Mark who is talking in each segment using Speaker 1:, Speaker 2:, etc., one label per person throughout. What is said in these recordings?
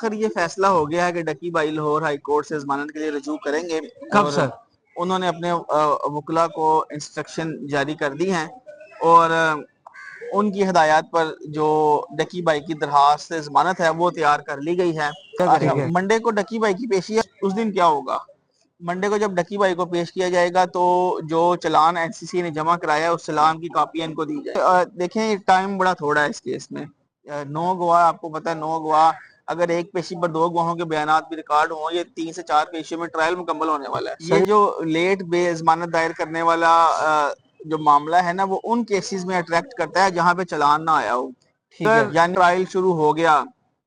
Speaker 1: आखिर ये फैसला हो गया है कि डकी भाई लाहौर हाई कोर्ट से जमानत के लिए रजू करेंगे।
Speaker 2: कब
Speaker 1: और
Speaker 2: सर?
Speaker 1: उन्होंने अपने वकला को इंस्ट्रक्शन जारी कर दी हैं और उनकी हिदायत पर जो डकी भाई की दरखास्त से जमानत है वो तैयार कर ली गई है।
Speaker 2: क्या
Speaker 1: अच्छा,
Speaker 2: करेंगे?
Speaker 1: मंडे को डकी भाई की पेशी है। उस दिन क्या होगा? मंडे को जब डकी भाई को पेश किया जाएगा तो जो चालान एनसीसी ने जमा कराया है उस चालान की कापी इनको दी जाए। देखें, टाइम बड़ा थोड़ा है इस केस में। 9 गवाह, आपको पता है 9 गवाह, अगर एक पेशी पर 2 गवाहों के बयान भी रिकॉर्ड हों, ये 3 से 4 पेशियों में ट्रायल मुकम्मल होने वाला है। ये
Speaker 2: सर
Speaker 1: जो लेट बेजमानत दायर करने वाला जो मामला है ना, वो उन केसेस में अट्रैक्ट करता है जहां पे चालान ना आया हो।
Speaker 2: ठीक है।
Speaker 1: अगर यानी ट्रायल शुरू हो गया,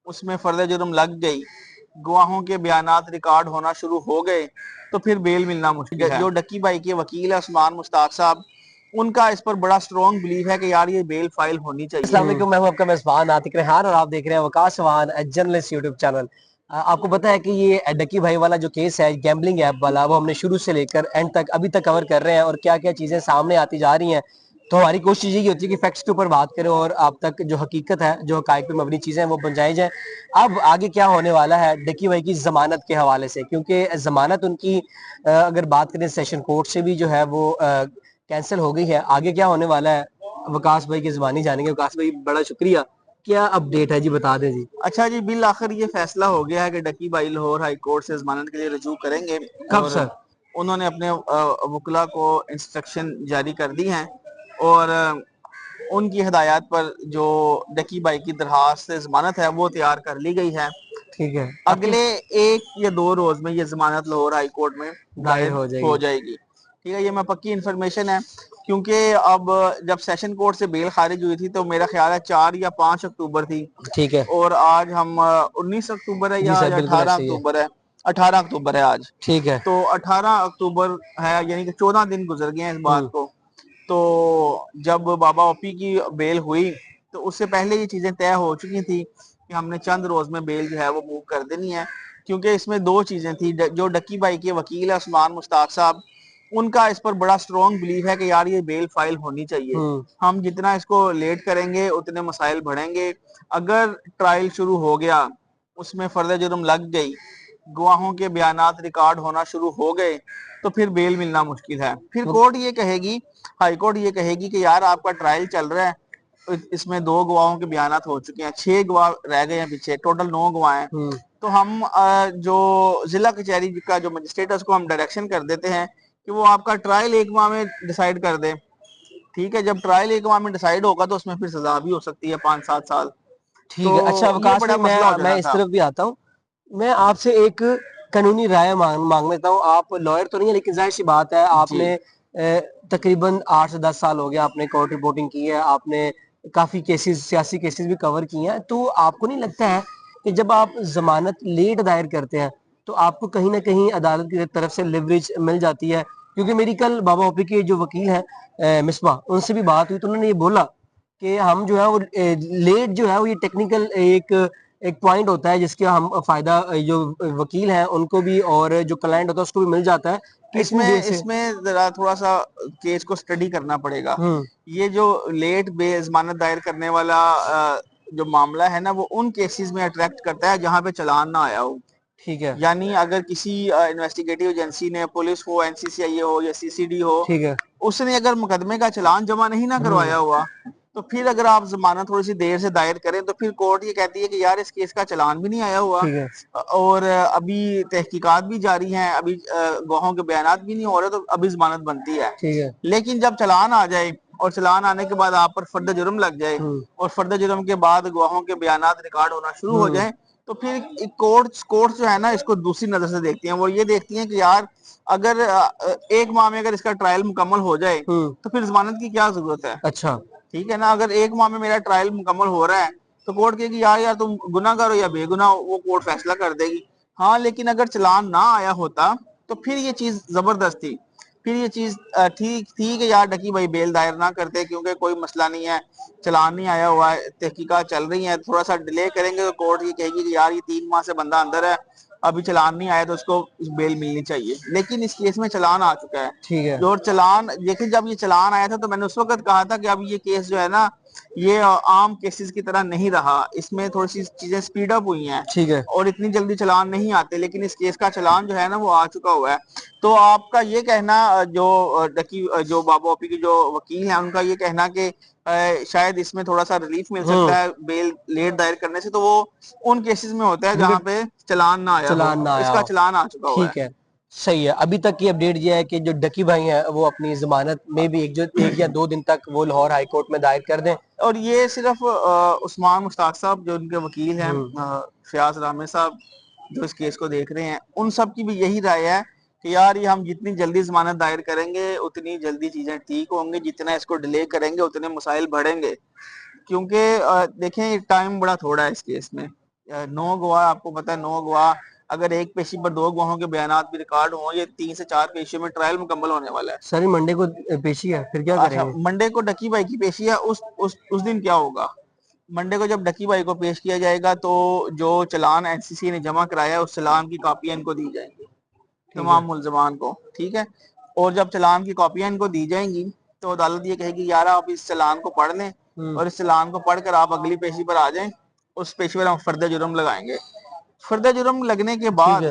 Speaker 1: उसमें फर्द जुर्म लग गई, गवाहों के बयानात रिकॉर्ड होना शुरू हो गए, तो फिर बेल मिलना मुश्किल है। जो डक्की भाई के वकील है उस्मान मुश्ताक साहब, उनका इस पर बड़ा स्ट्रॉन्ग बिलीव है कि यार ये बेल फाइल होनी चाहिए।
Speaker 2: अस्सलाम वालेकुम, मैं हूं आपका मेजबान आतिक रेहान और आप देख रहे हैं Waqas Chauhan journalist YouTube channel. आपको पता है कि ये डकी भाई वाला जो केस है गैम्बलिंग ऐप वाला, वो हमने शुरू से लेकर एंड तक अभी तक कवर कर रहे हैं और क्या क्या चीजें सामने आती जा रही हैं। तो हमारी कोशिश यही होती है कि फैक्ट्स के ऊपर बात करें और आप तक जो हकीकत है, जो हकायक पे मबनी चीजें हैं वो पहुंचाई जाए। अब आगे क्या होने वाला है डकी भाई की जमानत के हवाले से, क्योंकि जमानत उनकी अगर बात करें सेशन कोर्ट से भी जो है वो कैंसिल हो गई है। आगे क्या होने वाला है वकास भाई की जुबानी जानेंगे। वकास भाई बड़ा शुक्रिया, क्या अपडेट है जी, बता दें जी।
Speaker 1: अच्छा जी, बिल आखिर ये फैसला हो गया है कि डकी भाई लाहौर हाई कोर्ट से जमानत के लिए रजू करेंगे।
Speaker 2: कब
Speaker 1: और
Speaker 2: सर?
Speaker 1: उन्होंने अपने वकला को इंस्ट्रक्शन जारी कर दी हैं और उनकी हिदायत पर जो डकी भाई की दरखास्त से जमानत है वो तैयार कर ली गई है।
Speaker 2: ठीक है, आपकी
Speaker 1: अगले 1 या 2 रोज में ये जमानत लाहौर हाई कोर्ट में
Speaker 2: दायर
Speaker 1: दायर
Speaker 2: हो
Speaker 1: हो
Speaker 2: जाएगी।
Speaker 1: जाएगी। ठीक है, ये मैं पक्की इन्फॉर्मेशन है, क्योंकि अब जब सेशन कोर्ट से बेल खारिज हुई थी तो मेरा ख्याल है 4 या 5 अक्टूबर थी,
Speaker 2: ठीक है
Speaker 1: और आज हम 19 अक्टूबर है
Speaker 2: जी सर,
Speaker 1: या
Speaker 2: बिल्कुल
Speaker 1: अठारह
Speaker 2: ऐसे ही है।
Speaker 1: अक्टूबर है 18 अक्टूबर है आज।
Speaker 2: ठीक है।
Speaker 1: तो 18 अक्टूबर है, यानी कि 14 दिन गुजर गए हैं इस बात
Speaker 2: हम्म।
Speaker 1: को। तो जब बाबा ओपी की बेल हुई तो उससे पहले ये चीजें तय हो चुकी थी कि हमने चंद रोज में बेल जो है वो मूव कर देनी है, क्योंकि इसमें 2 चीजें थी। जो डक्की भाई के वकील है उस्मान मुश्ताक साहब, उनका इस पर बड़ा स्ट्रॉन्ग बिलीव है कि यार ये बेल फाइल होनी चाहिए।
Speaker 2: हम्म।
Speaker 1: हम जितना इसको लेट करेंगे उतने मसाइल बढ़ेंगे। अगर ट्रायल शुरू हो गया, उसमें फर्द जुर्म लग गई, गवाहों के बयानात रिकॉर्ड होना शुरू हो गए, तो फिर बेल मिलना मुश्किल है। फिर
Speaker 2: वो-
Speaker 1: कोर्ट ये कहेगी, हाई कोर्ट ये कहेगी कि यार आपका ट्रायल चल रहा है, इसमें 2 गवाहों के बयानात हो चुके हैं, 6 गवाह रह गए हैं पीछे, टोटल 9 गवाह हैं।
Speaker 2: हम्म।
Speaker 1: तो हम जो जिला कचहरी का जो मजिस्ट्रेट है उसको हम डायरेक्शन कर देते हैं कि वो आपका ट्रायल 1 माह में डिसाइड कर दे। ठीक है, जब ट्रायल 1 माह में डिसाइड होगा तो उसमें फिर सजा भी हो सकती है 5-7 साल।
Speaker 2: ठीक
Speaker 1: तो
Speaker 2: है। अच्छा
Speaker 1: ये
Speaker 2: वकास
Speaker 1: बड़ा
Speaker 2: भाई,
Speaker 1: मसला हो
Speaker 2: मैं
Speaker 1: जाना
Speaker 2: इस
Speaker 1: था।
Speaker 2: तरफ भी आता हूँ। मैं आपसे एक कानूनी राय मांग लेता हूँ। आप लॉयर तो नहीं है, लेकिन जाहिर सी बात है
Speaker 1: जी,
Speaker 2: आपने तकरीबन 8 से 10 साल हो गया आपने कोर्ट रिपोर्टिंग की है, आपने काफी केसेस, सियासी केसेस भी कवर किए हैं। तो आपको नहीं लगता है कि जब आप जमानत लेट दायर करते हैं तो आपको कहीं ना कहीं अदालत की तरफ से लिवरेज मिल जाती है? क्योंकि मेरी कल बाबा ओपी के जो वकील हैं मिसबा, उनसे भी बात हुई तो उन्होंने ये बोला कि हम जो है वो लेट जो है वो ये टेक्निकल एक एक पॉइंट होता है जिसके हम फायदा जो वकील हैं उनको भी और जो क्लाइंट होता है उसको भी मिल जाता है कि इतनी देर
Speaker 1: इसमें
Speaker 2: से।
Speaker 1: इसमें जरा थोड़ा सा केस को स्टडी करना पड़ेगा।
Speaker 2: हम्म।
Speaker 1: ये जो लेट बेजमानत दायर करने वाला जो मामला है ना, वो उन केसेस में अट्रैक्ट करता है जहां पे चालान ना आया हो।
Speaker 2: ठीक है।
Speaker 1: यानी अगर किसी इन्वेस्टिगेटिव एजेंसी ने, पुलिस हो, एनसीसीआई हो या सीसीडी हो,
Speaker 2: ठीक है।
Speaker 1: उसने अगर मुकदमे का चालान जमा नहीं ना
Speaker 2: हम्म।
Speaker 1: करवाया हुआ, तो फिर अगर आप जमानत थोड़ी सी देर से दायर करें तो फिर कोर्ट ये कहती है कि यार इस केस का चालान भी नहीं आया हुआ
Speaker 2: ठीक है।
Speaker 1: और अभी तहकीकात भी जारी हैं, अभी गवाहों के बयानात भी नहीं हो रहे, तो अभी जमानत बनती है।
Speaker 2: ठीक है।
Speaker 1: लेकिन जब चालान आ जाए और चालान आने के बाद आप पर फर्द जुर्म लग जाए
Speaker 2: हम्म।
Speaker 1: और फर्द जुर्म के बाद गवाहों के बयानात रिकॉर्ड होना शुरू हो
Speaker 2: हम्म।
Speaker 1: जाए, तो फिर कोर्ट जो है ना इसको दूसरी नजर से देखती हैं। वो ये देखती हैं कि यार अगर 1 माह में अगर इसका ट्रायल मुकम्मल हो जाए
Speaker 2: हम्म।
Speaker 1: तो फिर जमानत की क्या जरूरत है।
Speaker 2: अच्छा।
Speaker 1: ठीक है ना, अगर 1 माह में मेरा ट्रायल मुकम्मल हो रहा है तो कोर्ट कहेगी यार यार तुम गुनाहगार हो या बेगुनाह हो, वो कोर्ट फैसला कर देगी। हाँ, लेकिन अगर चालान ना आया होता तो फिर ये चीज जबरदस्त थी। फिर ये चीज ठीक थी कि यार डकी भाई बेल दायर ना करते, क्योंकि कोई मसला नहीं है, चालान नहीं आया हुआ है, तहकीकात चल रही है, थोड़ा सा डिले करेंगे तो कोर्ट ये कहेगी कि यार ये 3 माह से बंदा अंदर है, अभी चालान नहीं आया तो उसको बेल मिलनी चाहिए। लेकिन इस केस में चालान आ चुका है।
Speaker 2: ठीक है।
Speaker 1: जो चालान, लेकिन जब ये चालान आया था तो मैंने उस वक्त कहा था कि अब ये केस जो है ना ये आम केसेस की तरह नहीं रहा, इसमें थोड़ी सी चीजें स्पीड अप हुई हैं
Speaker 2: ठीक है।
Speaker 1: और इतनी जल्दी चालान नहीं आते, लेकिन इस केस का चालान जो है ना वो आ चुका हुआ है। तो आपका ये कहना जो डकी जो बाबू ओपी की जो वकील हैं उनका ये कहना कि शायद इसमें थोड़ा सा रिलीफ मिल सकता है बेल लेट दायर करने से, तो वो उन केसेस में होता है जहां पे चालान ना आया हो,
Speaker 2: चालान ना आया
Speaker 1: इसका
Speaker 2: हो।
Speaker 1: चालान आ चुका हुआ है।
Speaker 2: ठीक है, सही है। अभी तक की अपडेट ये है कि जो डकी भाई हैं वो अपनी जमानत में भी एक या दो दिन तक वो लाहौर हाई कोर्ट में दायर कर दें।
Speaker 1: और ये सिर्फ उस्मान मुश्ताक साहब जो उनके वकील हैं, फयाज रामे साहब जो इस केस को देख रहे हैं, उन सब की भी यही राय है कि यार ये हम जितनी जल्दी जमानत दायर करेंगे उतनी जल्दी चीजें ठीक होंगी, जितना इसको डिले करेंगे उतने मसाइल बढ़ेंगे। क्योंकि देखें टाइम बड़ा थोड़ा है इस केस में। 9 गवाह, आपको पता है 9 गवाह, अगर एक पेशी पर 2 गवाहों के बयानात भी रिकॉर्ड हों, ये 3 से 4 पेशियों में ट्रायल मुकम्मल होने वाला है।
Speaker 2: सर मंडे को पेशी है, फिर क्या
Speaker 1: अच्छा,
Speaker 2: करेंगे?
Speaker 1: मंडे को डकी भाई की पेशी है, उस दिन क्या होगा? मंडे को जब डकी भाई को पेश किया जाएगा तो जो चालान एनसीसी ने जमा कराया है उस चालान की कॉपियां इनको दी जाएंगी, तमाम मुल्जमान को, ठीक है। और जब चालान की कॉपियां इनको दी जाएंगी तो अदालत ये कहेगी यार आप इस चालान को पढ़ लें और इस चालान को पढ़कर आप अगली पेशी पर आ जाएं, उस पेशी पर हम फर्द जुर्म लगाएंगे। फर्द जुर्म लगने के बाद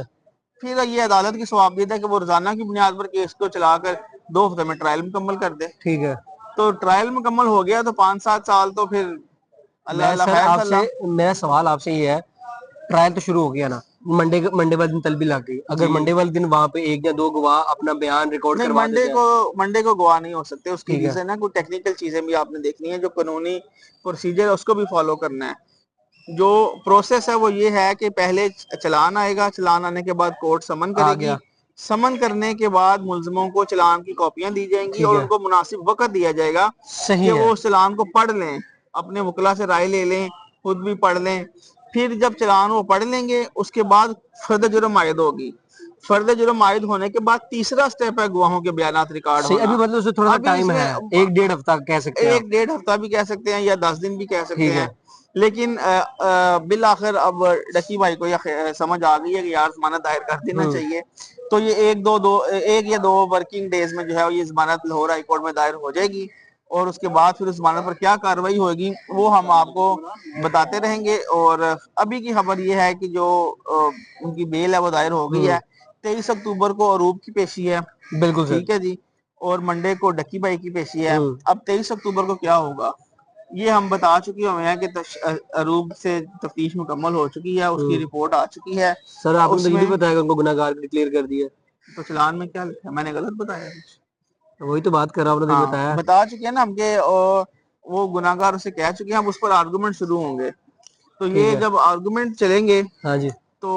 Speaker 1: फिर ये अदालत की सवाबियत है कि वो रोजाना की बुनियाद पर केस को चलाकर 2 हफ्ते में ट्रायल मुकम्मल कर दे।
Speaker 2: ठीक है।
Speaker 1: तो ट्रायल मुकम्मल हो गया तो 5-7 साल तो फिर अल्लाह
Speaker 2: मैं
Speaker 1: अल्लाह
Speaker 2: सर
Speaker 1: खैर
Speaker 2: आपसे,
Speaker 1: अल्लाह।
Speaker 2: मेरा सवाल आपसे ये है, ट्रायल तो शुरू हो गया ना, मंडे वाले दिन तलबी लग गई, अगर
Speaker 1: जी
Speaker 2: मंडे वाले दिन वहां पे एक या दो गवाह अपना बयान रिकॉर्ड
Speaker 1: नहीं,
Speaker 2: करवा देते हैं?
Speaker 1: मंडे को गवाह नहीं हो सकते, उसकी
Speaker 2: ठीक है।
Speaker 1: रीजन है कोई टेक्निकल चीजें भी आपने देखनी है, जो कानूनी प्रोसीजर है उसको भी फॉलो करना है। जो प्रोसेस है वो ये है कि पहले चालान आएगा, चालान आने के बाद कोर्ट समन
Speaker 2: आ
Speaker 1: करेगी,
Speaker 2: गया।
Speaker 1: समन करने के बाद मुलजमों को चालान की कॉपियां दी जाएंगी
Speaker 2: ठीक
Speaker 1: और
Speaker 2: है,
Speaker 1: उनको मुनासिब वक्त दिया जाएगा
Speaker 2: सही
Speaker 1: कि
Speaker 2: है।
Speaker 1: वो उस चालान को पढ़ लें, अपने वकला से राय ले लें, खुद भी पढ़ लें। फिर जब चालान वो पढ़ लेंगे उसके बाद फर्द जुर्म आयद होगी। फर्द जुर्म आयद होने के बाद तीसरा स्टेप है गवाहों के बयानात रिकॉर्ड
Speaker 2: सही, अभी
Speaker 1: होना।
Speaker 2: मतलब उसमें थोड़ा सा
Speaker 1: अभी
Speaker 2: टाइम
Speaker 1: इसमें
Speaker 2: है, एक डेढ़ हफ्ता कह सकते हैं आप।
Speaker 1: 1-1.5 हफ्ता भी कह सकते हैं या 10 दिन भी कह सकते
Speaker 2: ठीक
Speaker 1: हैं।
Speaker 2: है।
Speaker 1: लेकिन बिल आखिर अब डकी भाई को यह समझ आ गई है कि यार जमानत दायर कर देना चाहिए, तो ये एक या दो वर्किंग डेज में जो है ये जमानत लाहौर हाई कोर्ट में दायर हो जाएगी और उसके बाद फिर उस जमानत पर क्या कार्रवाई होगी वो हम आपको बताते रहेंगे। और अभी की खबर ये है कि जो उनकी बेल है वो दायर हो गई है। 23 अक्टूबर को अरूब की पेशी है,
Speaker 2: बिल्कुल सर।
Speaker 1: ठीक है जी, और मंडे को डक्की भाई की पेशी है। अब 23 अक्टूबर को क्या होगा ये हम बता चुके हुए हैं कि अरूब से तफ्तीश मुकम्मल हो चुकी है, उसकी रिपोर्ट आ चुकी है।
Speaker 2: सर आपने तो ये भी
Speaker 1: उसमें
Speaker 2: बताया कि उनको गुनाहगार डिक्लेयर कर दिया।
Speaker 1: तो चालान में क्या लिखा है, मैंने गलत बताया कुछ?
Speaker 2: वही तो बात कर रहा हूँ, आपने तो ये
Speaker 1: हाँ
Speaker 2: बताया।
Speaker 1: बता चुके हैं ना हम के वो गुनाहगार उसे कह चुके हैं, अब उस पर आर्गुमेंट शुरू होंगे। तो
Speaker 2: ठीक
Speaker 1: ये
Speaker 2: है।
Speaker 1: जब आर्गुमेंट चलेंगे
Speaker 2: हाँ जी।
Speaker 1: तो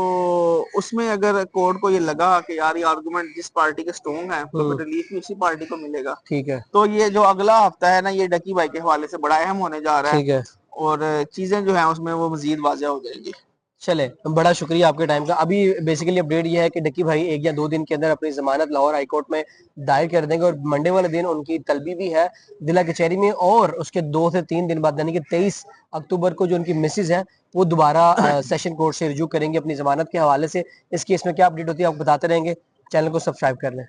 Speaker 1: उसमें अगर कोर्ट को ये लगा कि यार ये आर्गुमेंट जिस पार्टी के स्ट्रॉन्ग है तो फिर रिलीफ भी उसी पार्टी को मिलेगा।
Speaker 2: ठीक है।
Speaker 1: तो ये जो अगला हफ्ता है ना ये डकी भाई के हवाले से बड़ा अहम होने जा रहा है
Speaker 2: ठीक है।
Speaker 1: और चीजें जो है उसमें वो मजीद वाज़ेह हो जाएंगी।
Speaker 2: चले, बड़ा शुक्रिया आपके टाइम का। अभी बेसिकली अपडेट ये है कि डक्की भाई एक या दो दिन के अंदर अपनी जमानत लाहौर हाई कोर्ट में दायर कर देंगे और मंडे वाले दिन उनकी तलबी भी है जिला कचहरी में, और उसके 2 से 3 दिन बाद यानी कि 23 अक्टूबर को जो उनकी मिसेज है वो दोबारा सेशन कोर्ट से रिज्यू करेंगे अपनी जमानत के हवाले से। इस केस में क्या अपडेट होती है आपको बताते रहेंगे। चैनल को सब्सक्राइब कर लें।